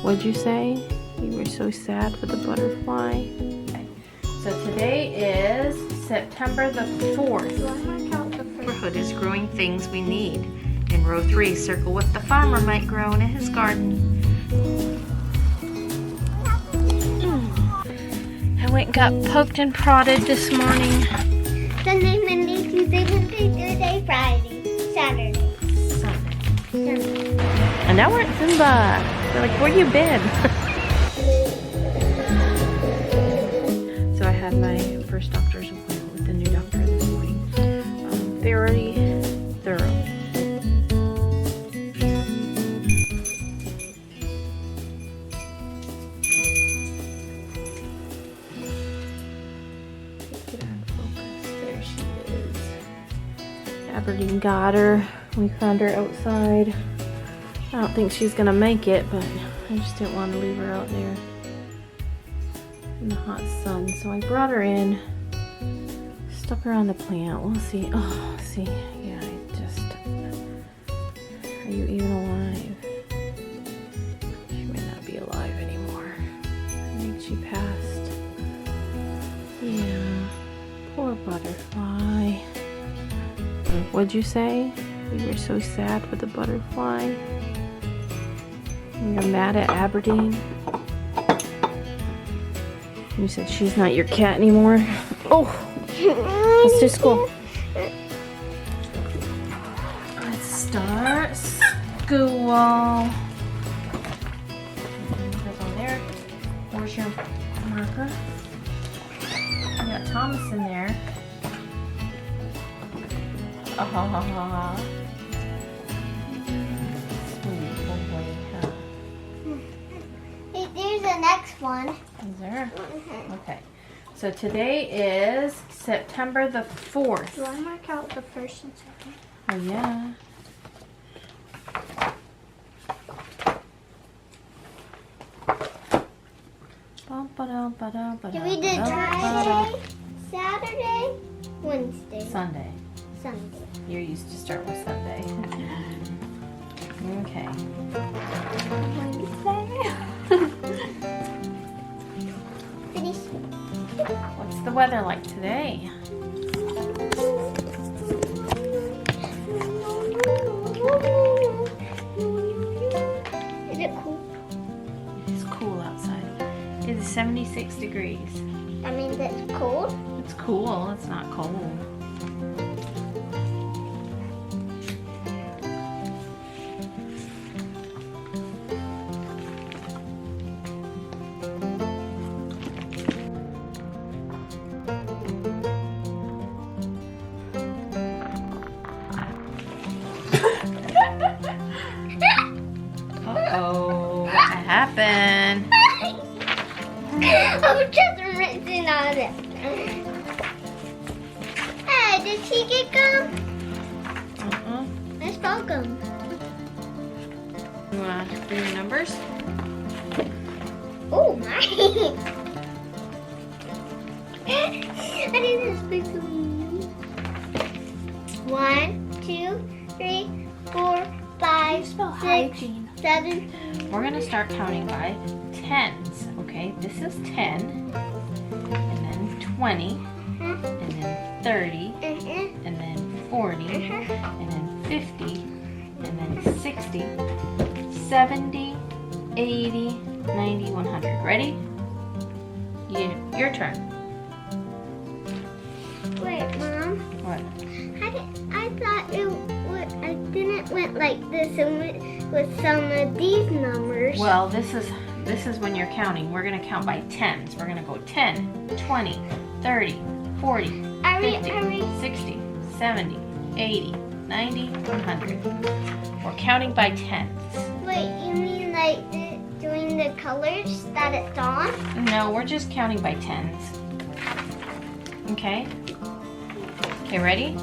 What'd you say? You were so sad with the butterfly. Okay. So today is September the 4th. Neighborhood is growing things we need. In row 3, circle what the farmer might grow in his garden. I went and got poked and prodded this morning. Sunday, Monday, Tuesday, Wednesday, Thursday, Friday, Saturday. Sunday. And now we're at Zumba. They're like, where you been? So I had my first doctor's appointment with the new doctor this morning. Very thorough. There she is. Aberdeen got her. We found her outside. I don't think she's gonna make it, but I just didn't want to leave her out there in the hot sun. So I brought her in, stuck her on the plant. We'll see. Oh, see, yeah, are you even alive? She may not be alive anymore. I think she passed. Yeah, poor butterfly. What'd you say? You were so sad with the butterfly. You're mad at Aberdeen. You said she's not your cat anymore. Oh, let's do school. Let's start school. There's one there. Where's your marker? We got Thomas in there. Ah. There's the next one. Is there? Okay. So today is September the 4th. Do I mark out the first and second? Oh, yeah. Did we do Friday, Saturday, Wednesday? Sunday. Sunday. You're used to start with Sunday. Okay. Finish. What's the weather like today? Is it cool? It's cool outside. It is 76 degrees. That means it's cold? It's cool. It's not cold. Uh-oh, what happened? I'm just rinsing on it. Hey, did she get gum? I spelled gum. You want to do your numbers? Oh my! I didn't expect to lose. 1, 2, 3, 4, 5, 6, 7. We're going to start counting by tens, okay? This is 10, and then 20, and then 30, and then 40, and then 50, and then 60, 70, 80, 90, 100. Ready? Your turn. Wait, Mom. What? I thought I didn't went like this with some of these numbers. Well, this is when you're counting. We're going to count by tens. We're going to go 10, 20, 30, 40, 50, 60, 70, 80, 90, 100. We're counting by tens. Wait, you mean like doing the colors that it's on? No, we're just counting by tens. Okay? Okay, ready?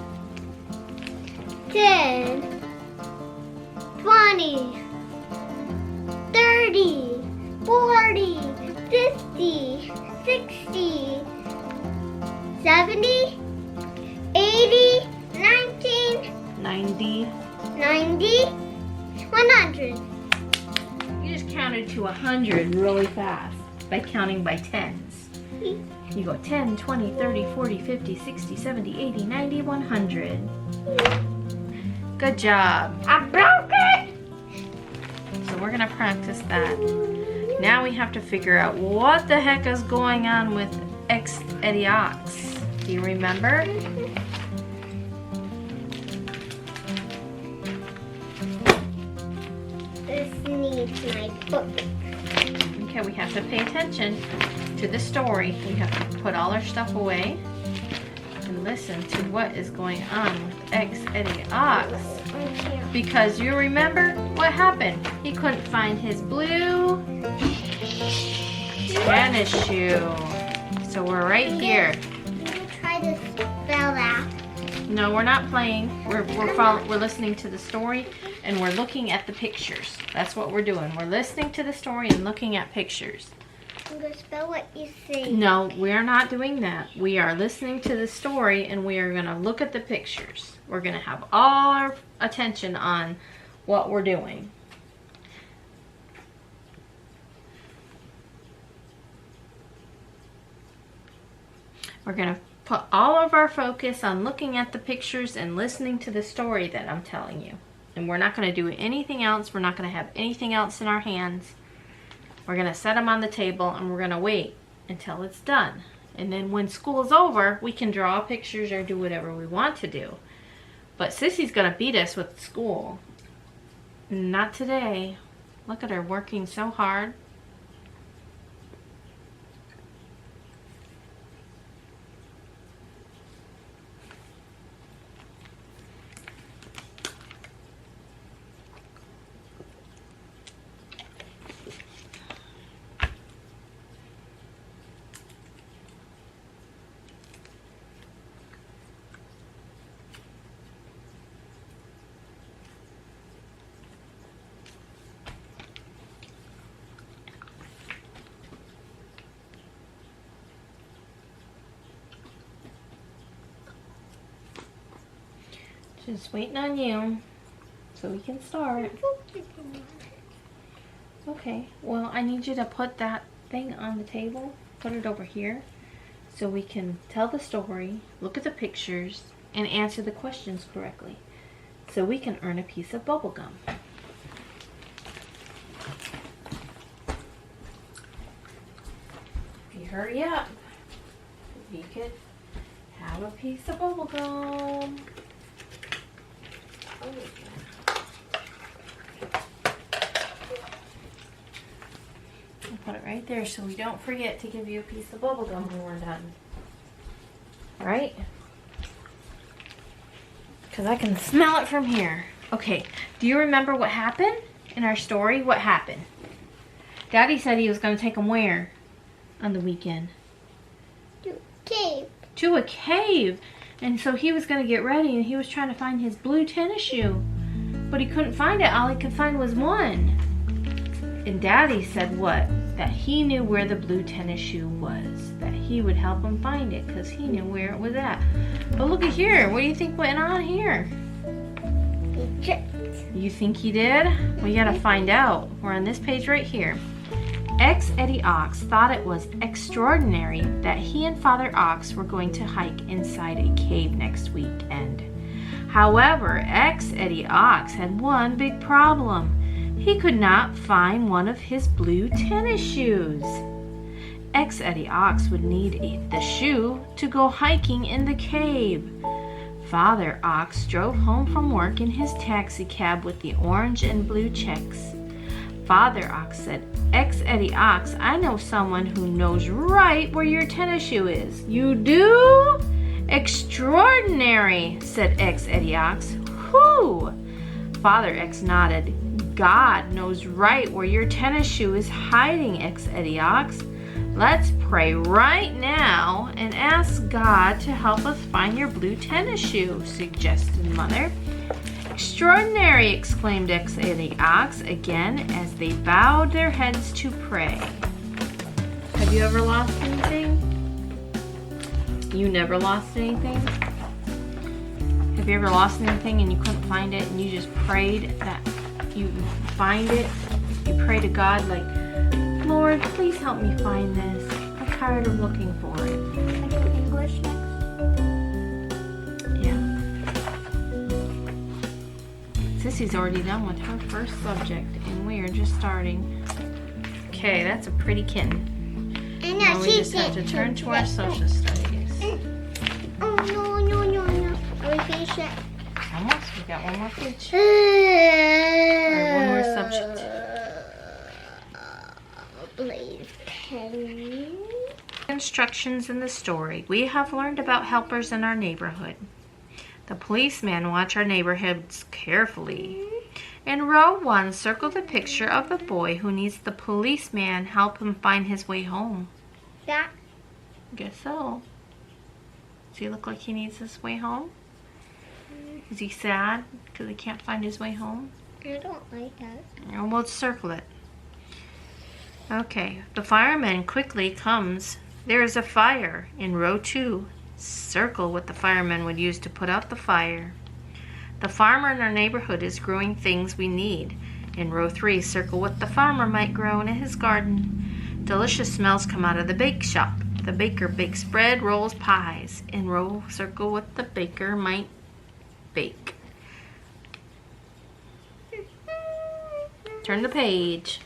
10, 20, 30, 40, 50, 60, 70, 80, 19, 90. 90, 100. You just counted counted to 100 really fast by counting by tens. You go 10, 20, 30, 40, 50, 60, 70, 80, 90, 100. Good job. I broke it! So we're gonna practice that. Now we have to figure out what the heck is going on with X Ox. Do you remember? This needs my book. Okay, we have to pay attention to the story. We have to put all our stuff away and listen to what is going on with X Ox. Because you remember what happened? He couldn't find his blue tennis shoe. So we're right here. I'm gonna try to spell that. No, we're not playing. We're listening to the story and we're looking at the pictures. That's what we're doing. We're listening to the story and looking at pictures. I'm gonna spell what you say. No, we're not doing that. We are listening to the story and we are gonna look at the pictures. We're gonna have all our attention on what we're doing. We're gonna put all of our focus on looking at the pictures and listening to the story that I'm telling you. And we're not gonna do anything else. We're not gonna have anything else in our hands. We're gonna set them on the table and we're gonna wait until it's done. And then when school's over, we can draw pictures or do whatever we want to do. But Sissy's gonna beat us with school. Not today. Look at her working so hard. Just waiting on you so we can start. Okay, well, I need you to put that thing on the table. Put it over here so we can tell the story, look at the pictures, and answer the questions correctly so we can earn a piece of bubble gum. If you hurry up, we could have a piece of bubble gum. I'll put it right there so we don't forget to give you a piece of bubble gum when we're done. Alright? Because I can smell it from here. Okay, do you remember what happened in our story? What happened? Daddy said he was going to take them where on the weekend? To a cave. To a cave. And so he was going to get ready and he was trying to find his blue tennis shoe. But he couldn't find it. All he could find was one. And Daddy said what? That he knew where the blue tennis shoe was. That he would help him find it because he knew where it was at. But look at here. What do you think went on here? He tripped. You think he did? We got to find out. We're on this page right here. X Ox thought it was extraordinary that he and Father Ox were going to hike inside a cave next weekend. However, X Ox had one big problem. He could not find one of his blue tennis shoes. X Ox would need the shoe to go hiking in the cave. Father Ox drove home from work in his taxi cab with the orange and blue checks. Father Ox said, X Ox, I know someone who knows right where your tennis shoe is. You do? Extraordinary, said X Ox. Who? Father X nodded. God knows right where your tennis shoe is hiding, X Ox. Let's pray right now and ask God to help us find your blue tennis shoe, suggested Mother. Extraordinary, exclaimed X Ox again as they bowed their heads to pray. Have you ever lost anything? You never lost anything? Have you ever lost anything and you couldn't find it and you just prayed that you find it You pray to God like, Lord, please help me find this. I'm tired of looking for it. I do English next. Yeah. Sissy's already done with her first subject, and we are just starting. Okay, that's a pretty kitten. And Now we just have to turn to our social studies. Oh, no. Are we finished yet? Almost. We got one more page. Or one more subject. Please, Penny. Instructions in the story. We have learned about helpers in our neighborhood. The policeman watch our neighborhoods carefully. In row 1, circle the picture of the boy who needs the policeman help him find his way home. Yeah. Guess so. Does he look like he needs his way home? Is he sad because he can't find his way home? I don't like that. Well, we'll circle it. Okay, the fireman quickly comes. There is a fire. In row 2, circle what the fireman would use to put out the fire. The farmer in our neighborhood is growing things we need. In row 3, circle what the farmer might grow in his garden. Delicious smells come out of the bake shop. The baker bakes bread, rolls, pies. In row, circle what the baker might bake. Turn the page.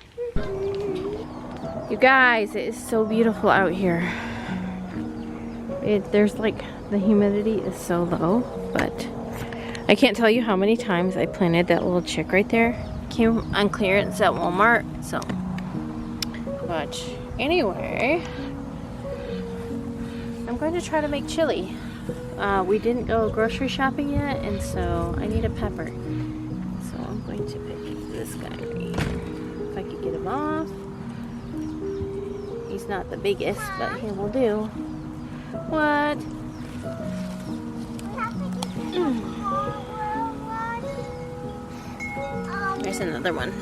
You guys, it is so beautiful out here. There's like, the humidity is so low, but I can't tell you how many times I planted that little chick right there. Came on clearance at Walmart, so. But anyway, I'm going to try to make chili. We didn't go grocery shopping yet, and so I need a pepper. So I'm going to pick this guy right here. If I could get him off. He's not the biggest, but he will do. What? There's another one.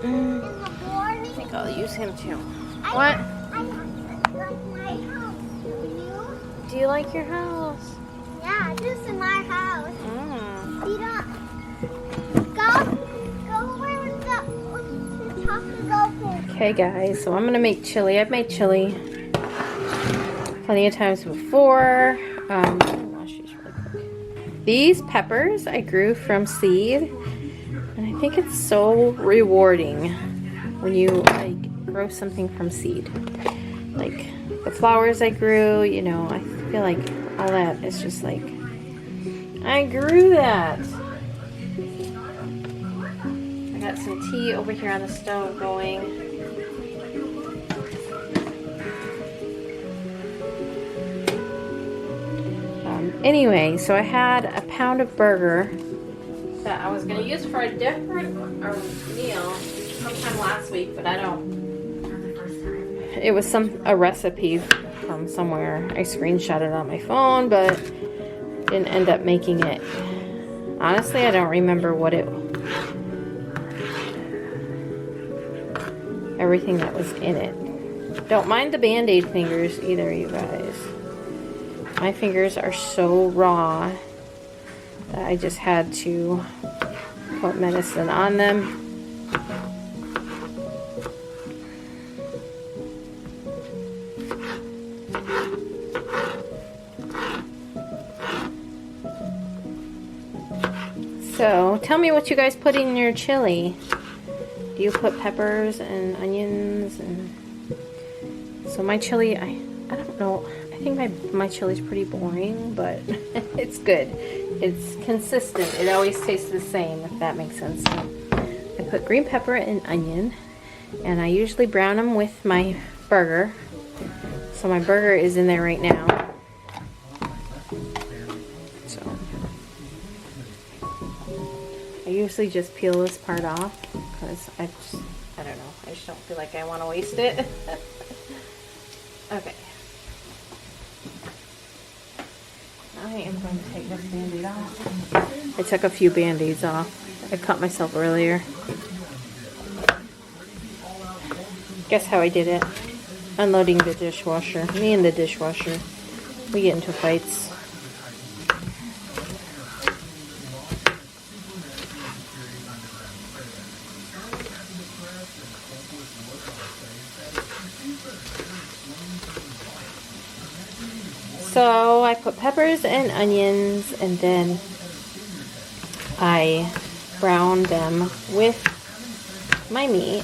I think I'll use him too. What? Do you like your house? Yeah, this is my house. You don't go where the chocolate goes. Okay guys, so I'm gonna make chili. I've made chili plenty of times before. I'll wash these really quick. These peppers I grew from seed, and I think it's so rewarding when you like grow something from seed. Like the flowers I grew, you know, I feel like all that is just like, I grew that. I got some tea over here on the stove going. Anyway, so I had a pound of burger that I was going to use for a different meal sometime last week, but I don't. It was a recipe from somewhere. I screenshot it on my phone, but didn't end up making it. Honestly, I don't remember what everything that was in it. Don't mind the Band-Aid fingers either, you guys. My fingers are so raw that I just had to put medicine on them. So, tell me what you guys put in your chili. Do you put peppers and onions? And so my chili, I don't know. I think my chili's pretty boring, but it's good. It's consistent. It always tastes the same, if that makes sense. So I put green pepper and onion, and I usually brown them with my burger. So my burger is in there right now. So I usually just peel this part off because I don't know. I just don't feel like I want to waste it. Okay. I am going to take this Band-Aid off. I took a few Band-Aids off. I cut myself earlier. Guess how I did it? Unloading the dishwasher. Me and the dishwasher. We get into fights. So I put peppers and onions, and then I brown them with my meat.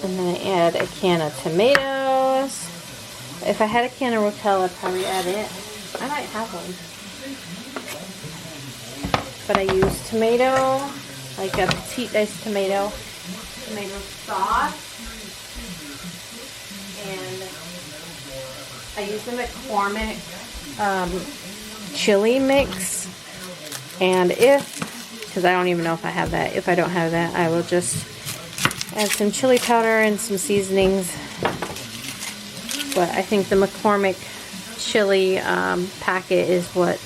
And then I add a can of tomatoes. If I had a can of Rotel, I'd probably add it. I might have one. But I use tomato, like a petite diced tomato sauce. And I use the McCormick chili mix. And because I don't even know if I have that. If I don't have that, I will just add some chili powder and some seasonings. But I think the McCormick chili packet is what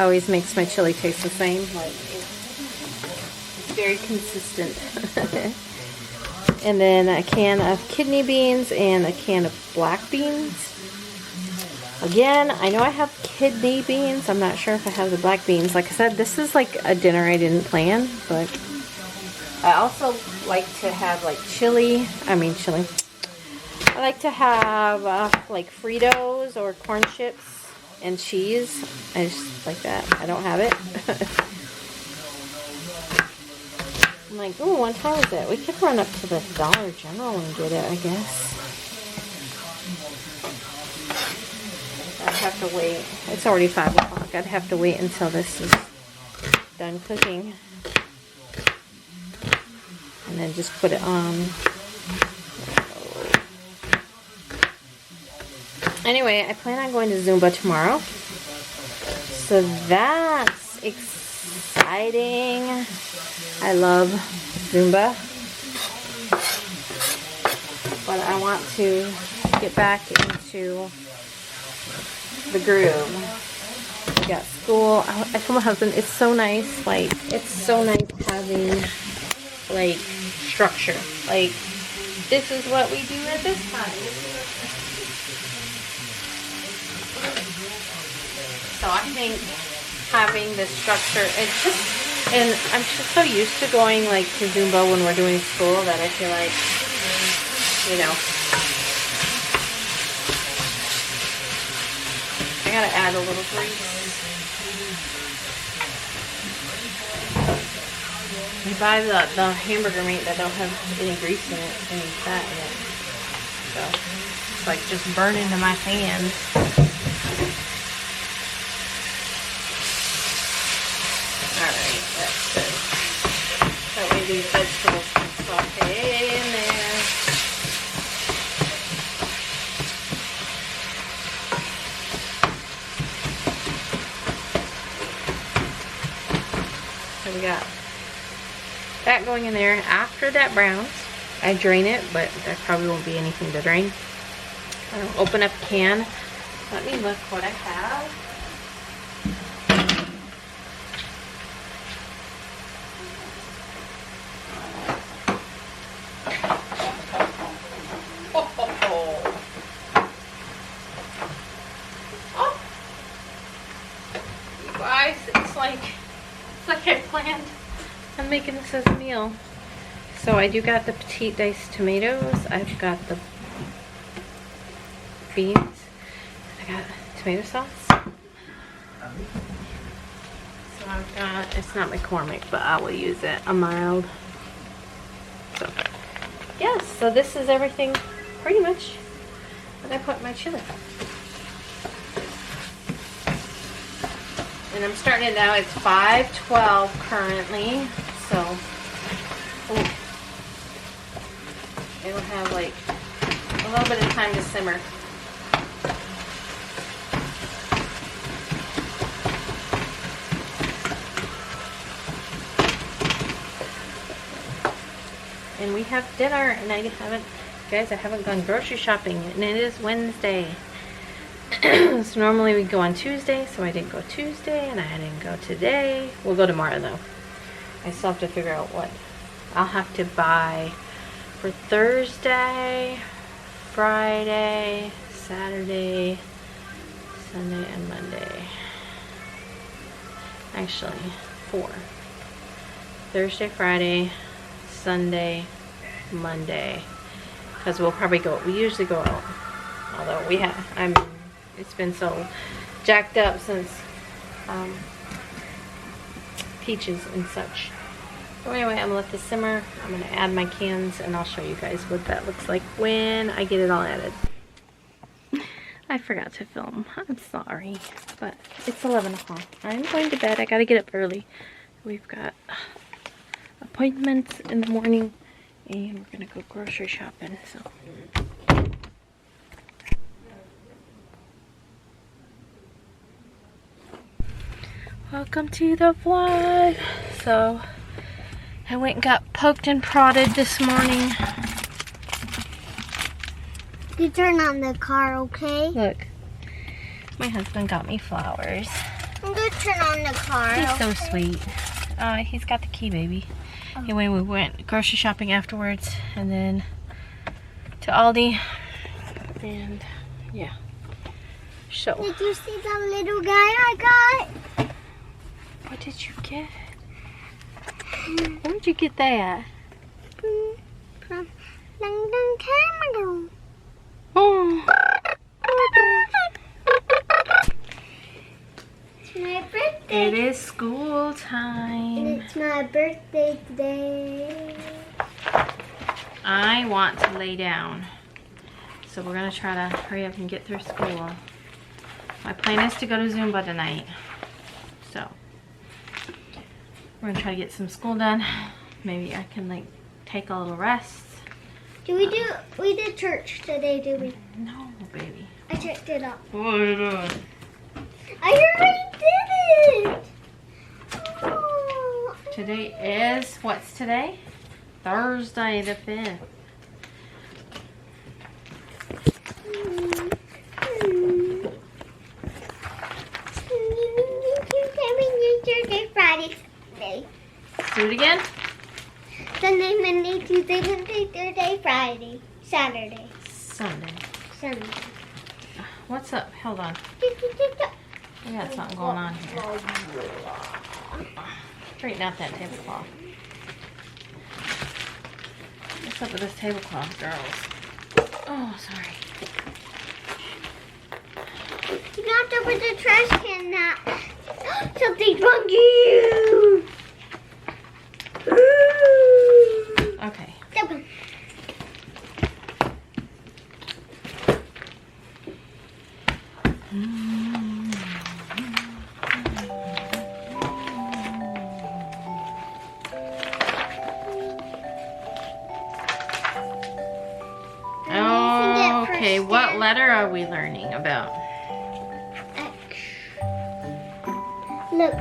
always makes my chili taste the same. Like, it's very consistent. And then a can of kidney beans and a can of black beans. Again, I know I have kidney beans. I'm not sure if I have the black beans. Like I said, this is like a dinner I didn't plan, but I also like to have like chili. I like to have like Fritos or corn chips and cheese. I just like that. I don't have it. I'm like, oh, what time is it? We could run up to the Dollar General and get it, I guess. I'd have to wait. It's already 5 o'clock. I'd have to wait until this is done cooking. And then just put it on. Anyway, I plan on going to Zumba tomorrow. So that's exciting. I love Zumba. But I want to get back into the groove. We got school. I told my husband it's so nice. Like, it's so nice having like structure. Like, this is what we do at this time. So I think having this structure, it's just, and I'm just so used to going like to Zumba when we're doing school that I feel like, you know, I gotta add a little grease. You buy the hamburger meat that don't have any grease in it, any fat in it. So it's like just burn into my hand. Alright, that's good. That way these vegetables can saute in there. So we got that going in there. After that browns, I drain it, but there probably won't be anything to drain. I'll open up a can. Let me look what I have. Oh, you guys, it's like I planned on making this as a meal. So I do got the petite diced tomatoes. I've got the beans. I got tomato sauce. So I've got, it's not McCormick, but I will use it, a mild. So, yes, so this is everything pretty much that I put in my chili. And I'm starting it now. It's 5:12 currently, so ooh, it'll have like a little bit of time to simmer. And we have dinner, and I haven't gone grocery shopping, and it is Wednesday. So normally we go on Tuesday, so I didn't go Tuesday, and I didn't go today. We'll go tomorrow though. I still have to figure out what I'll have to buy for Thursday, Friday, Saturday, Sunday, and Monday. Actually, 4. Thursday, Friday, Sunday, Monday. Because we'll probably go, we usually go out. Although It's been so jacked up since peaches and such. So anyway, I'm gonna let this simmer. I'm gonna add my cans and I'll show you guys what that looks like when I get it all added. I forgot to film. I'm sorry, but it's 11 o'clock. I'm going to bed. I gotta get up early. We've got appointments in the morning and we're gonna go grocery shopping. So. Welcome to the vlog. So I went and got poked and prodded this morning. You turn on the car, okay? Look, my husband got me flowers. I'm gonna turn on the car. He's so sweet. He's got the key, baby. Anyway, we went grocery shopping afterwards and then to Aldi. And yeah. So. Did you see the little guy I got? What did you get? Where'd you get that? From long time ago. Oh. It's my birthday. It is school And time. it's my birthday today. I want to lay down. So we're gonna try to hurry up and get through school. My plan is to go to Zumba tonight. So we're gonna try to get some school done. Maybe I can like take a little rest. We did church today, did we? No, baby. I checked it out. What are you doing? I already did it! Oh. Today is, what's today? Thursday the 5th. Friday, Sunday. Do it again? Sunday, Monday, Tuesday, Wednesday, Thursday, Friday, Saturday, Sunday. Sunday. What's up? Hold on. We got something going on here. Straighten out that tablecloth. What's up with this tablecloth, girls? Oh, sorry. You have to put the trash can now. Something's wrong you. Okay. Come. Okay, what letter are we learning about? Look,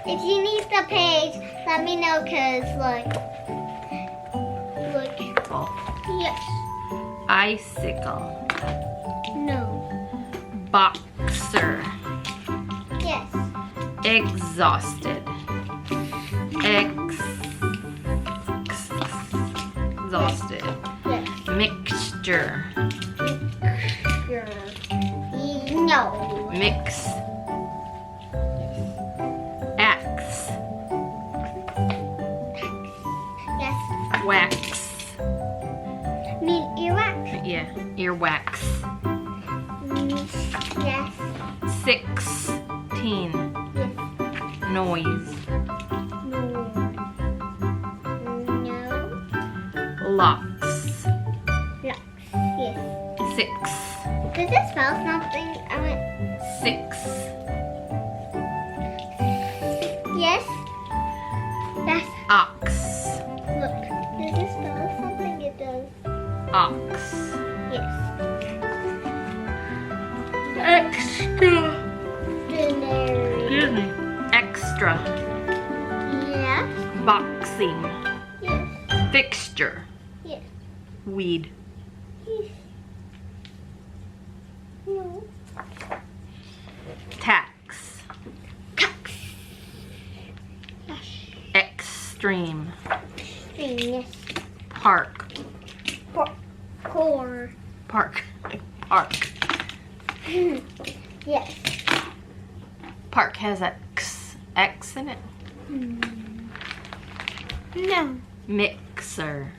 if you need the page, let me know, cause look. Oh, Yes. icicle. No. Boxer. Yes. Exhausted. Exhausted. Yes. Mixture. No. Mix. Axe. Yes. Wax. Mean earwax. Yeah, earwax. Yes. 16. Yes. Noise. No. No. Locks. Lux. Yes. 6. Did this spell something? I went. 6. Yes. That's. Ox. Look. Did this spell something? It does. Ox. Yes. Extra. Dictionary. me. Extra. Yes. Boxing. Yes. Fixture. Yes. Weed. Yes. No. Tax. Tax. Yes. Extreme. Yes. Park. Core. Park. Park. Yes. Park has X. X in it. No. Mixer.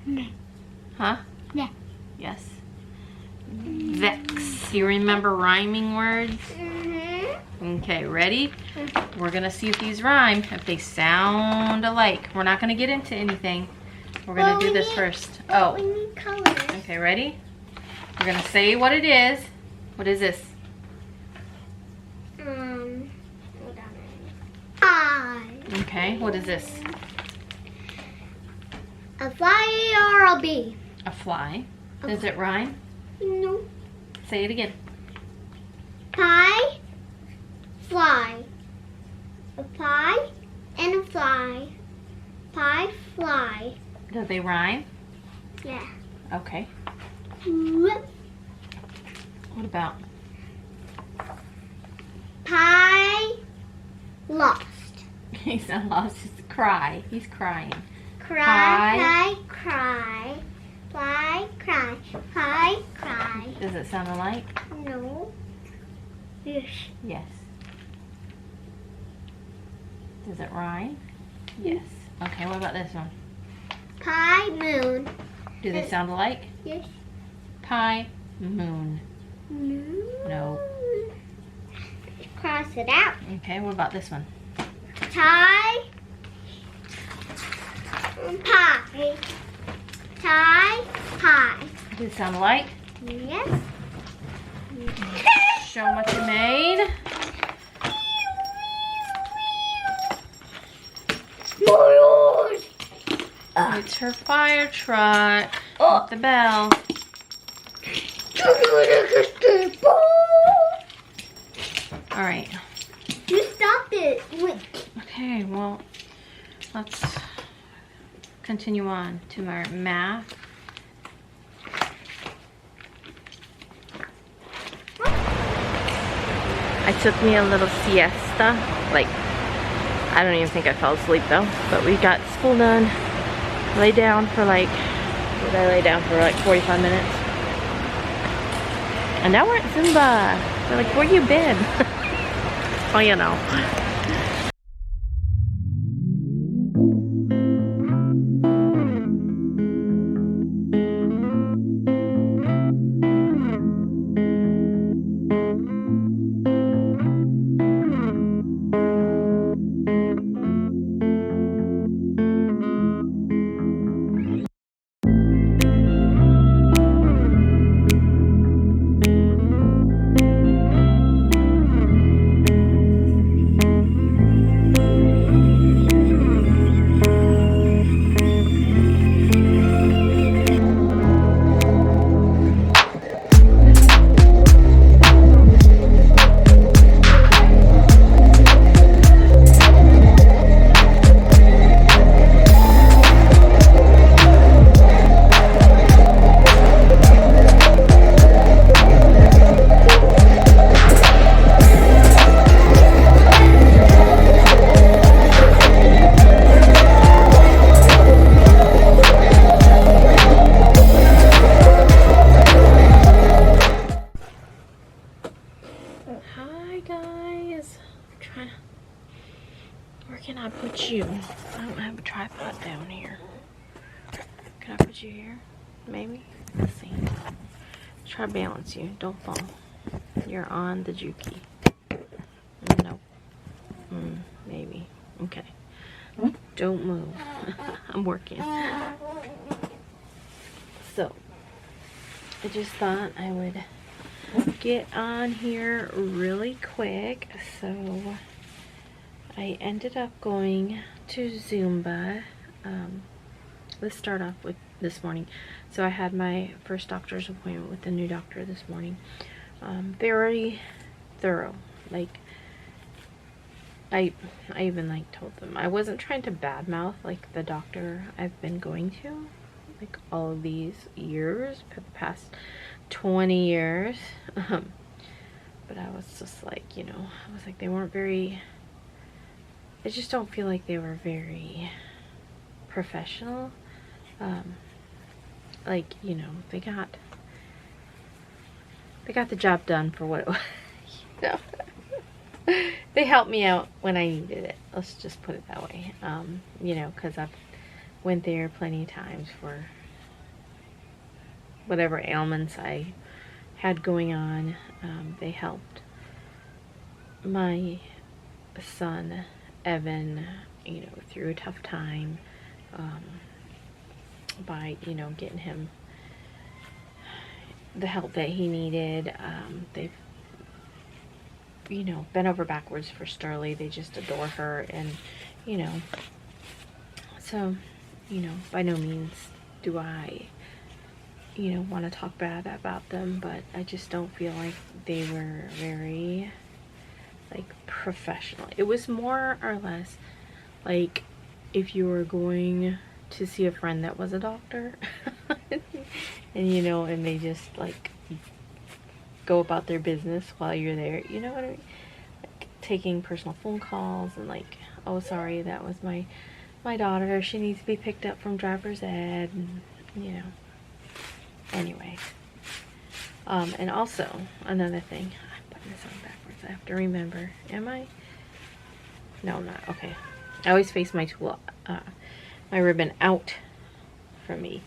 No. Huh? Yeah. Yes. Vex. You remember rhyming words? Mm-hmm. Okay, ready? We're gonna see if these rhyme, if they sound alike. We're not gonna get into anything. We're gonna do this first. We need colors. Okay, ready? We're gonna say what it is. What is this? Hold on. I. Okay, what is this? A fly or a bee? A fly. Does it rhyme? No. Say it again. Pie, fly. A pie and a fly. Pie, fly. Do they rhyme? Yeah. Okay. What? What about? Pie, lost. He's not lost, he's cry. He's crying. Cry, cry, fly, cry, pie, cry. Does it sound alike? No. Yes. Yes. Does it rhyme? Yes. Okay, what about this one? Pie, moon. Do they sound alike? Yes. Pie, moon. No. Cross it out. Okay, what about this one? Tie, pie. Tie, pie. Do they sound alike? Yes. Show them what you made. It's her fire truck. With the bell. Alright. You stopped it. Okay, well, let's continue on to our math. I took me a little siesta. Like, I don't even think I fell asleep though. But we got school done. Lay down for like, what did I lay down for like 45 minutes? And now we're at Zumba. They're like, where you been? Oh, you know. Where can I put you? I don't have a tripod down here. Can I put you here? Maybe? Let's see. Try to balance you. Don't fall. You're on the Juki. Nope. Maybe. Okay. Don't move. I'm working. So, I just thought I would get on here really quick. So, I ended up going to Zumba. Let's start off with this morning. So I had my first doctor's appointment with the new doctor this morning. Very thorough. Like, I even like told them I wasn't trying to badmouth like the doctor I've been going to like all of these years, for the past 20 years. But I was just like, you know, I was like, they weren't very, I just don't feel like they were very professional. Like, you know, they got the job done for what it was. You know? They helped me out when I needed it. Let's just put it that way. You know, because I've went there plenty of times for whatever ailments I had going on. They helped my son Evan, you know, through a tough time, by, you know, getting him the help that he needed. They've, you know, bent over backwards for Sterling. They just adore her, and, you know, so, you know, by no means do I, you know, want to talk bad about them, but I just don't feel like they were very, like, professional. It was more or less like if you were going to see a friend that was a doctor and, you know, and they just, like, go about their business while you're there, you know what I mean? Like, taking personal phone calls and, like, oh, sorry, that was my daughter, she needs to be picked up from driver's ed, and, you know, anyway. And also, another thing, I'm putting this on backwards, I have to remember, am I? No, I'm not, okay. I always face my tool, my ribbon out from me,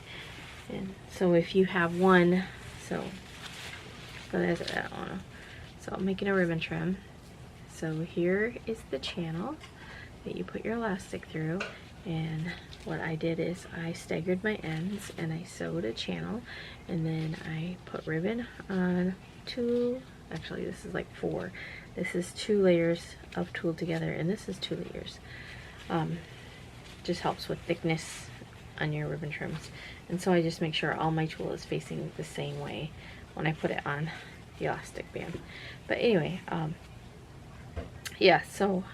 and so if you have one, so there's that one. So I'm making a ribbon trim. So here is the channel that you put your elastic through, and what I did is I staggered my ends and I sewed a channel, and then I put ribbon on two, actually this is like 4. This is 2 layers of tulle together, and this is 2 layers. Just helps with thickness on your ribbon trims. And so I just make sure all my tulle is facing the same way when I put it on the elastic band. But anyway, yeah, so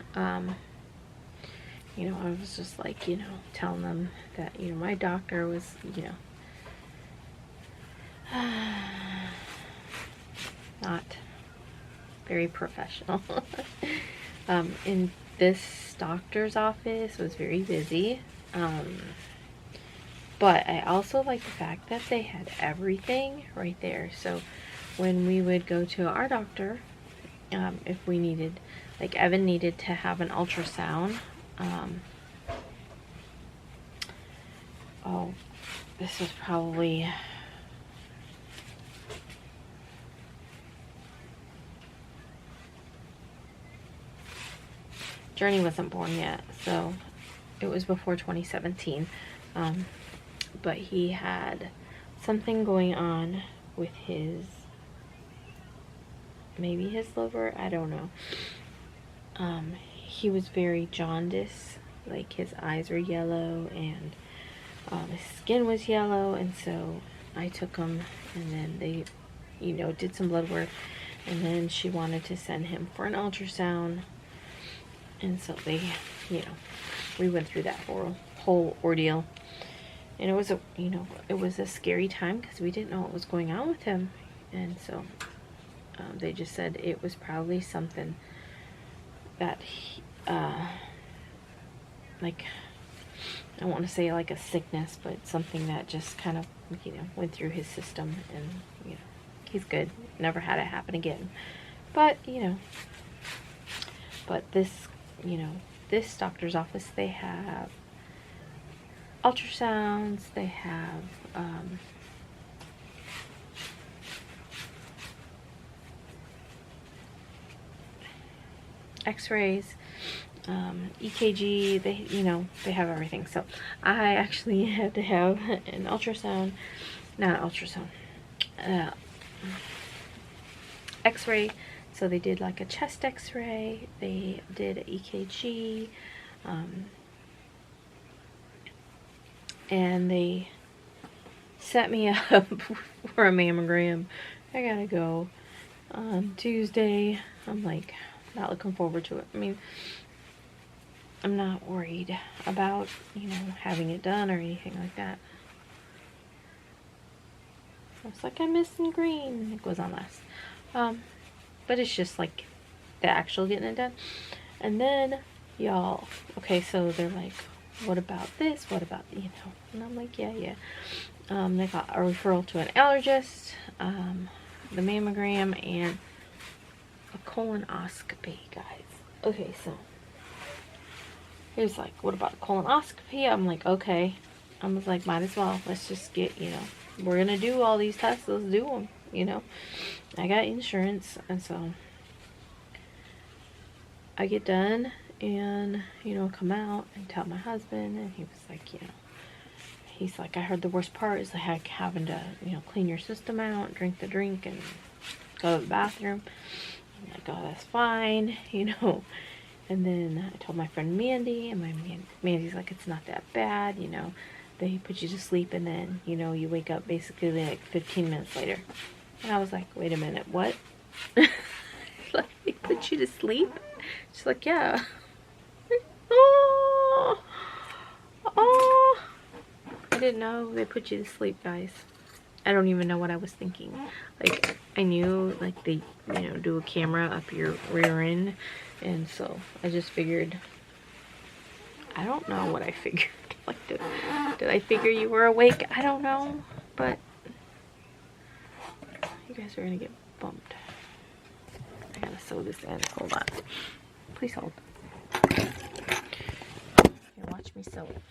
you know, I was just like, you know, telling them that, you know, my doctor was, you know, not very professional. In this doctor's office was very busy, but I also like the fact that they had everything right there. So when we would go to our doctor, if we needed, like Evan needed to have an ultrasound, oh, this was probably, Journey wasn't born yet, so it was before 2017, but he had something going on with his, maybe his liver, I don't know. He was very jaundiced, like his eyes were yellow, and his skin was yellow, and so I took him, and then they, you know, did some blood work, and then she wanted to send him for an ultrasound, and so they, you know, we went through that whole ordeal, and it was a, you know, it was a scary time because we didn't know what was going on with him, and so they just said it was probably something that he, like, I want to say like a sickness, but something that just kind of, you know, went through his system, and, you know, he's good, never had it happen again. But, you know, but this, you know, this doctor's office, they have ultrasounds, they have x-rays, EKG, they, you know, they have everything. So I actually had to have an ultrasound, not an ultrasound, x-ray. So they did like a chest x-ray, they did an EKG, and they set me up for a mammogram. I gotta go on Tuesday. I'm like not looking forward to it. I mean, I'm not worried about, you know, having it done or anything like that. It's like I'm missing green. It goes on last. But it's just like the actual getting it done. And then, y'all, okay, so they're like, what about this? What about, you know? And I'm like, yeah. They got a referral to an allergist, the mammogram, and a colonoscopy, guys. Okay, so he was like, what about a colonoscopy? I'm like, okay. I was like, might as well. Let's just get, you know, we're gonna do all these tests. Let's do them. you know. I got insurance, and so I get done and, you know, come out and tell my husband, and he was like, you know, he's like, I heard the worst part is like having to, you know, clean your system out, drink the drink, and go to the bathroom. I'm like, oh, that's fine, you know. And then I told my friend Mandy, and Mandy's like, it's not that bad, you know. They put you to sleep, and then, you know, you wake up basically like 15 minutes later. And I was like, wait a minute, what? Like, they put you to sleep? She's like, yeah. Oh, oh. I didn't know they put you to sleep, guys. I don't even know what I was thinking. Like, I knew, like, they, you know, do a camera up your rear end. And so I just figured, I don't know what I figured. Like, did I figure you were awake? I don't know. But you guys are going to get bumped. I gotta sew this in. Hold on. Please hold. Here, watch me sew it.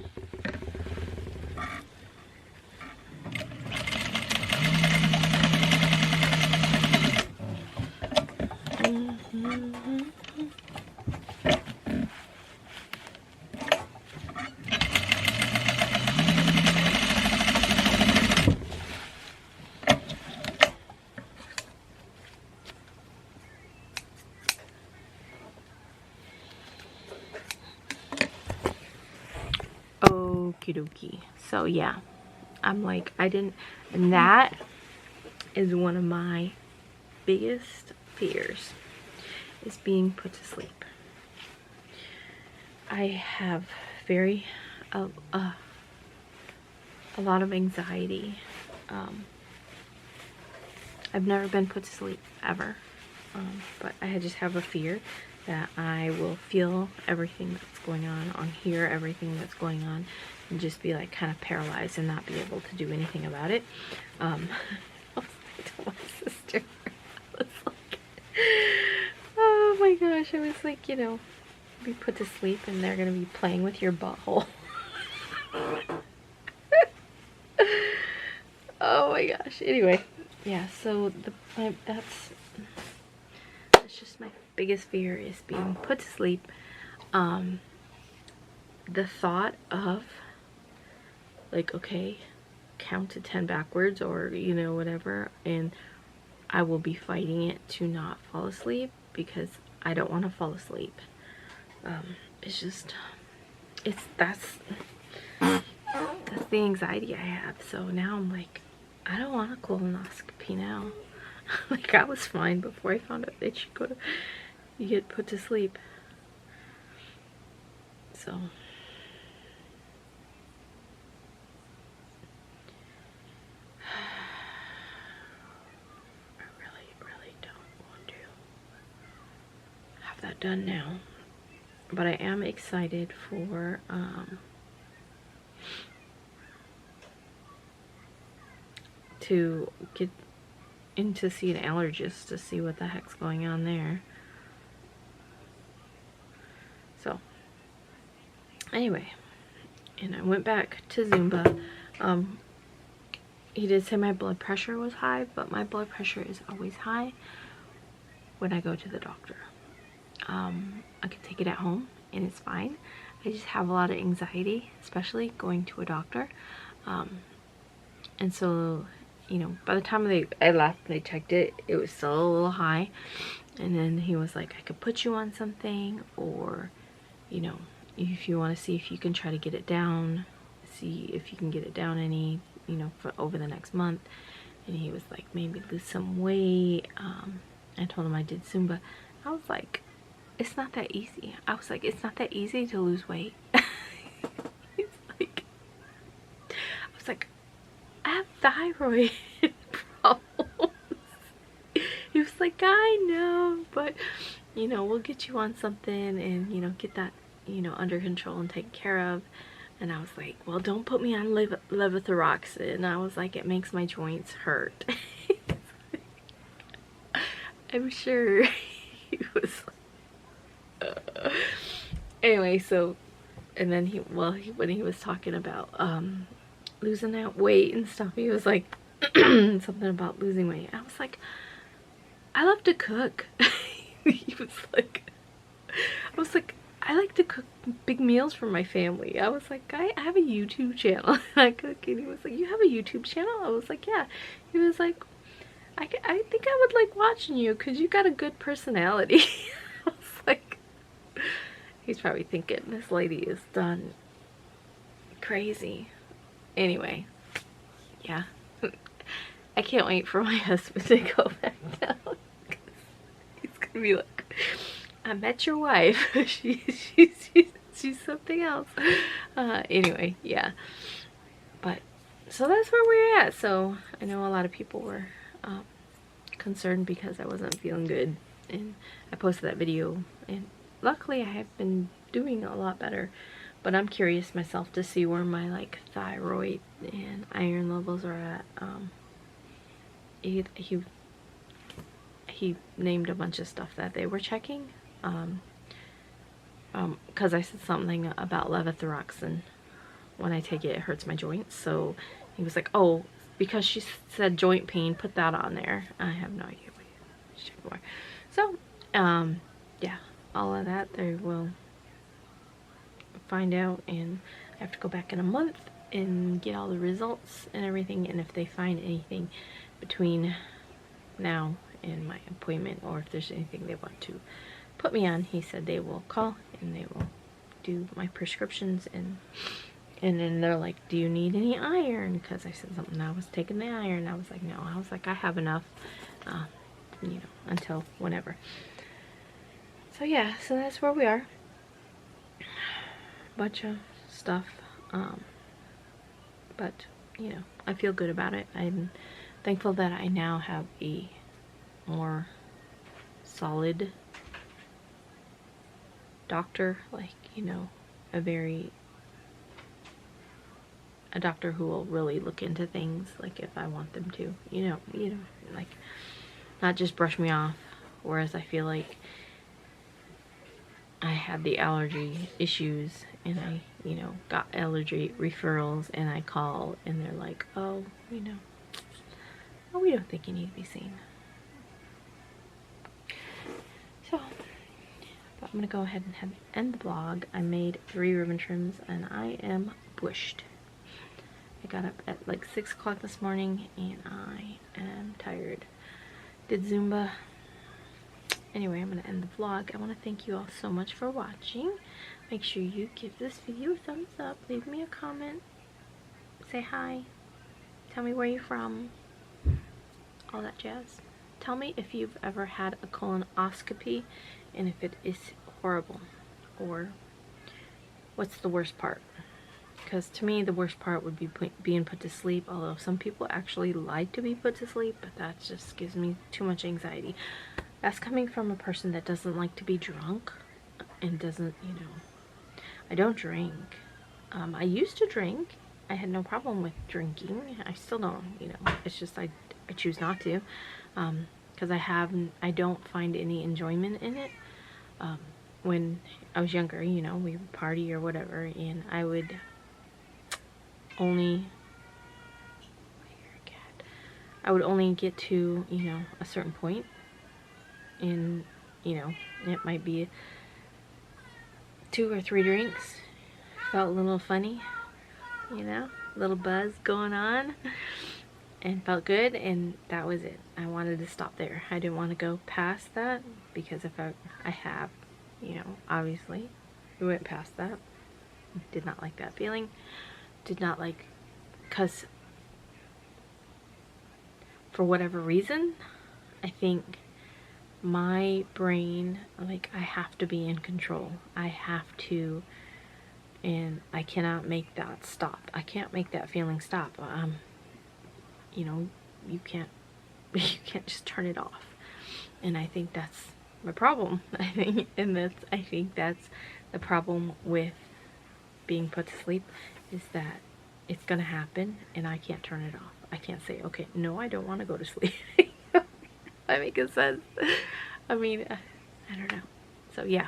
Okie dokie. So yeah, I'm like, and that is one of my biggest fears, is being put to sleep. I have a lot of anxiety. I've never been put to sleep ever, but I just have a fear that I will feel everything that's going on, hear everything that's going on, and just be like kind of paralyzed and not be able to do anything about it. I told my sister, I was like, oh my gosh, I was like, you know, be put to sleep and they're gonna be playing with your butthole. Oh my gosh. Anyway, yeah, so that's just my biggest fear, is being put to sleep. The thought of, like, okay, count to 10 backwards, or, you know, whatever, and I will be fighting it to not fall asleep because I don't want to fall asleep. It's just, that's the anxiety I have. So now I'm like, I don't want a colonoscopy now. Like, I was fine before I found out that you get put to sleep. So I really don't want to have that done now. But I am excited for to get in to see an allergist to see what the heck's going on there. So anyway, and I went back to Zumba. He did say my blood pressure was high, but my blood pressure is always high when I go to the doctor. I could take it at home and it's fine. I just have a lot of anxiety, especially going to a doctor. And so, you know, by the time I left, they checked it, it was still a little high. And then he was like, I could put you on something, or, you know, if you want to see if you can try to get it down, see if you can get it down any, you know, for over the next month. And he was like, maybe lose some weight. I told him I did Zumba. I was like, it's not that easy. I was like, it's not that easy to lose weight. He's like, I was like, I have thyroid problems. He was like, I know, but, you know, we'll get you on something and, you know, get that, you know, under control and taken care of. And I was like, well, don't put me on levothyroxine. I was like, it makes my joints hurt. I'm sure he was like, anyway, so, and then when he was talking about losing that weight and stuff, he was like, something about losing weight. I was like, I love to cook. He was like, I was like, I like to cook big meals for my family. I was like, I have a YouTube channel and I cook. And he was like, you have a YouTube channel? I was like, yeah. He was like, I think I would like watching you because you got a good personality. I was like, he's probably thinking this lady is done crazy. Anyway, yeah. I can't wait for my husband to go back down. He's gonna be like, I met your wife. she's something else. Anyway, yeah. But so that's where we're at. So I know a lot of people were concerned because I wasn't feeling good, and I posted that video, and luckily I have been doing a lot better. But I'm curious myself to see where my like thyroid and iron levels are at. He named a bunch of stuff that they were checking, because I said something about levothyroxine. When I take it, it hurts my joints. So he was like, oh, because she said joint pain, put that on there. I have no idea what he's checking for. So yeah, all of that they will find out, and I have to go back in a month and get all the results and everything. And if they find anything between now and my appointment, or if there's anything they want to put me on, he said they will call and they will do my prescriptions, and then they're like, do you need any iron? Because I said something, I was taking the iron. I was like, no. I was like, I have enough, you know, until whenever. So yeah, so that's where we are. Bunch of stuff, but you know, I feel good about it. I'm thankful that I now have a more solid doctor, like, you know, a doctor who will really look into things, like if I want them to, you know, like not just brush me off. Whereas I feel like I had the allergy issues and I, you know, got allergy referrals, and I call and they're like, oh, you know, oh, we don't think you need to be seen. So I'm gonna go ahead and end the vlog. I made 3 ribbon trims and I am bushed. I got up at like 6 o'clock this morning and I am tired. Did Zumba. Anyway, I'm going to end the vlog. I want to thank you all so much for watching. Make sure you give this video a thumbs up. Leave me a comment. Say hi. Tell me where you're from. All that jazz. Tell me if you've ever had a colonoscopy and if it is horrible. Or what's the worst part? Because to me, the worst part would be being put to sleep. Although some people actually like to be put to sleep. But that just gives me too much anxiety. That's coming from a person that doesn't like to be drunk and doesn't, you know, I don't drink. I used to drink. I had no problem with drinking. I still don't, you know, it's just I choose not to, because I don't find any enjoyment in it. When I was younger, you know, we would party or whatever, and I would only get to, you know, a certain point. And, you know, it might be 2 or 3 drinks. Felt a little funny, you know, a little buzz going on, and felt good, and that was it. I wanted to stop there. I didn't want to go past that, because if I have, you know, obviously, we went past that. Did not like that feeling. Did not like, because for whatever reason, I think my brain, like, I have to be in control. I have to, and I cannot make that stop. I can't make that feeling stop. You know, you can't just turn it off. And I think that's my problem. I think that's the problem with being put to sleep, is that it's gonna happen and I can't turn it off. I can't say, okay, no, I don't want to go to sleep. That making sense? I mean, I don't know. So yeah,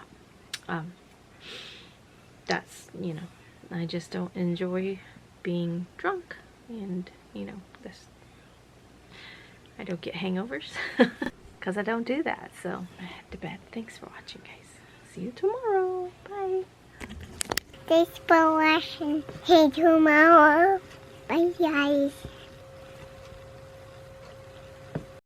that's, you know, I just don't enjoy being drunk, and, you know, don't get hangovers because I don't do that. So I head to bed. Thanks for watching, guys. See you tomorrow. Bye. Thanks for watching. See you tomorrow. Bye, guys.